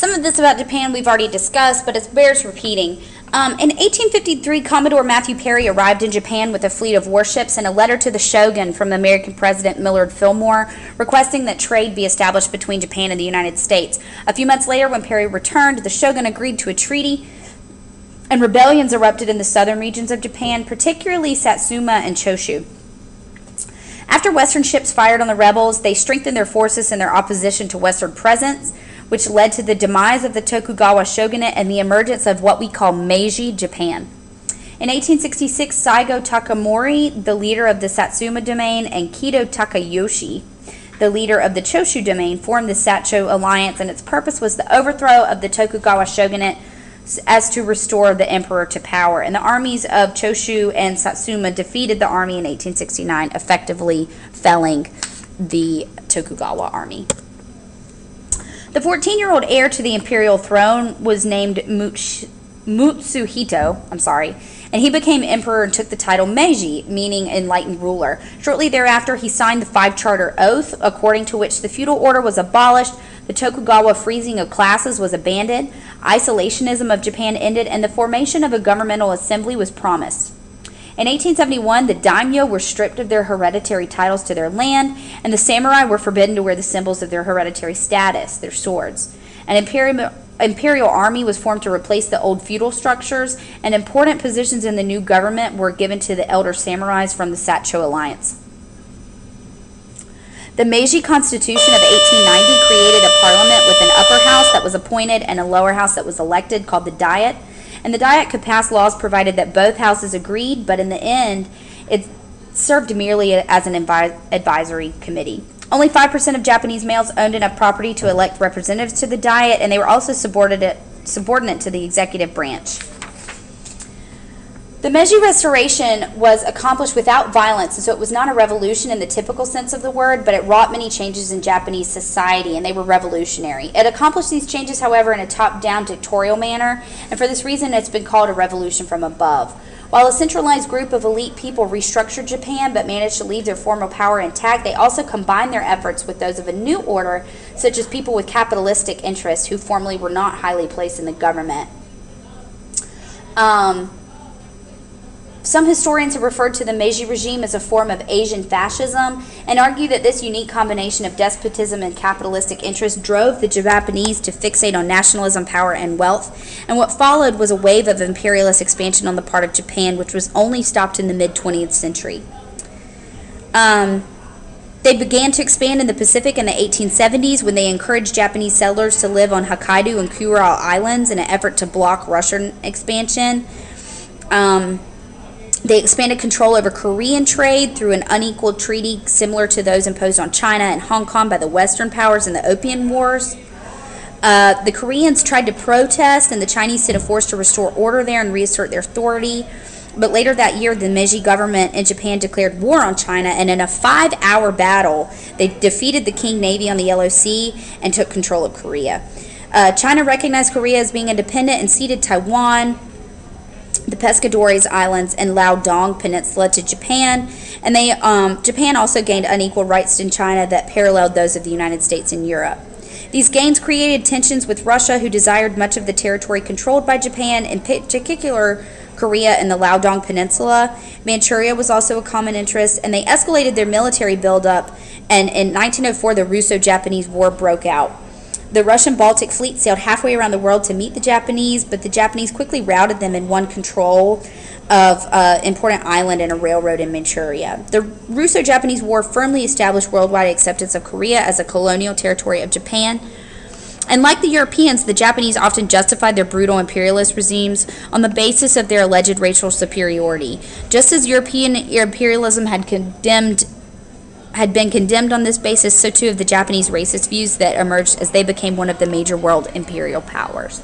Some of this about Japan we've already discussed, but it bears repeating. In 1853, Commodore Matthew Perry arrived in Japan with a fleet of warships and a letter to the shogun from American President Millard Fillmore requesting that trade be established between Japan and the United States. A few months later, when Perry returned, the shogun agreed to a treaty, and rebellions erupted in the southern regions of Japan, particularly Satsuma and Choshu. After Western ships fired on the rebels, they strengthened their forces in their opposition to Western presence, which led to the demise of the Tokugawa shogunate and the emergence of what we call Meiji Japan. In 1866, Saigo Takamori, the leader of the Satsuma domain, and Kido Takayoshi, the leader of the Choshu domain, formed the Sacho alliance, and its purpose was the overthrow of the Tokugawa shogunate as to restore the emperor to power. And the armies of Choshu and Satsuma defeated the army in 1869, effectively felling the Tokugawa army. The 14-year-old heir to the imperial throne was named Mutsuhito, and he became emperor and took the title Meiji, meaning enlightened ruler. Shortly thereafter, he signed the Five-Charter Oath, according to which the feudal order was abolished, the Tokugawa freezing of classes was abandoned, isolationism of Japan ended, and the formation of a governmental assembly was promised. In 1871, the daimyo were stripped of their hereditary titles to their land, and the samurai were forbidden to wear the symbols of their hereditary status, their swords. An imperial army was formed to replace the old feudal structures, and important positions in the new government were given to the elder samurais from the Sacho alliance. The Meiji Constitution of 1890 created a parliament with an upper house that was appointed and a lower house that was elected, called the Diet. And the Diet could pass laws provided that both houses agreed, but in the end, it served merely as an advisory committee. Only 5% of Japanese males owned enough property to elect representatives to the Diet, and they were also subordinate to the executive branch. The Meiji Restoration was accomplished without violence, and so it was not a revolution in the typical sense of the word, but it wrought many changes in Japanese society, and they were revolutionary. It accomplished these changes, however, in a top-down dictatorial manner, and for this reason it's been called a revolution from above. While a centralized group of elite people restructured Japan but managed to leave their former power intact, they also combined their efforts with those of a new order, such as people with capitalistic interests who formerly were not highly placed in the government. Some historians have referred to the Meiji regime as a form of Asian fascism and argue that this unique combination of despotism and capitalistic interests drove the Japanese to fixate on nationalism, power, and wealth. And what followed was a wave of imperialist expansion on the part of Japan, which was only stopped in the mid-20th century. They began to expand in the Pacific in the 1870s when they encouraged Japanese settlers to live on Hokkaido and Kuril Islands in an effort to block Russian expansion. They expanded control over Korean trade through an unequal treaty similar to those imposed on China and Hong Kong by the Western powers in the Opium Wars. The Koreans tried to protest, and the Chinese sent a force to restore order there and reassert their authority. But later that year, the Meiji government in Japan declared war on China, and in a 5-hour battle, they defeated the Qing Navy on the Yellow Sea and took control of Korea. China recognized Korea as being independent and ceded Taiwan, the Pescadores Islands, and Liaodong Peninsula to Japan, and Japan also gained unequal rights in China that paralleled those of the United States and Europe. These gains created tensions with Russia, who desired much of the territory controlled by Japan, in particular Korea and the Liaodong Peninsula. Manchuria was also a common interest, and they escalated their military buildup, and in 1904 the Russo-Japanese War broke out. The Russian Baltic Fleet sailed halfway around the world to meet the Japanese, but the Japanese quickly routed them and won control of an important island and a railroad in Manchuria. The Russo-Japanese War firmly established worldwide acceptance of Korea as a colonial territory of Japan. And like the Europeans, the Japanese often justified their brutal imperialist regimes on the basis of their alleged racial superiority. Just as European imperialism had been condemned on this basis, so too have the Japanese racist views that emerged as they became one of the major world imperial powers.